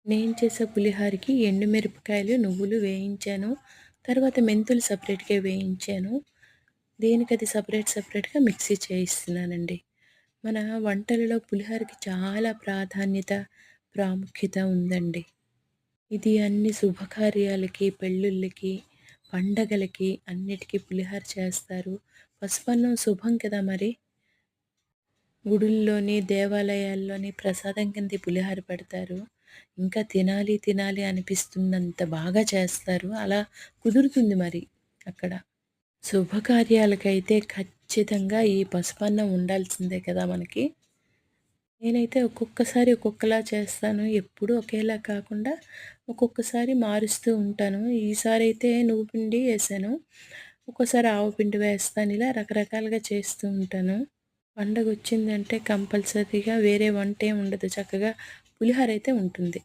నేను చేసే పులిహోరకి ఎండుమిరపకాయలు, నువ్వులు వేయించాను. తర్వాత మెంతులు సెపరేట్‌గా వేయించాను. దేనికది సెపరేట్‌గా మిక్సీ చేయిస్తున్నానండి. మన వంటలలో పులిహోరకి చాలా ప్రాధాన్యత, ప్రాముఖ్యత ఉందండి. ఇది అన్ని శుభకార్యాలకి, పెళ్ళిళ్ళకి, పండగలకి అన్నిటికి పులిహోర చేస్తారు. పసుపన్నం శుభం కదా మరి! గుడుల్లోని, దేవాలయాల్లోని ప్రసాదం కింద ఈ పులిహోర పెడతారు. ఇంకా తినాలి, తినాలి అనిపిస్తున్నంత బాగా చేస్తారు. అలా కుదురుతుంది మరి అక్కడ. శుభకార్యాలకైతే ఖచ్చితంగా ఈ పసుపన్నం ఉండాల్సిందే కదా మనకి. నేనైతే ఒక్కొక్కసారి ఒక్కొక్కలా చేస్తాను. ఎప్పుడూ ఒకేలా కాకుండా ఒక్కొక్కసారి మారుస్తూ ఉంటాను. ఈసారైతే నువ్వు పిండి ఏసాను. ఒక్కోసారి ఆవు పిండి వేస్తాను. ఇలా రకరకాలుగా చేస్తూ ఉంటాను. పండగొచ్చిందంటే కంపల్సరీగా వేరే వంటేం ఉండదు. చక్కగా పులిహోర అయితే ఉంటుంది.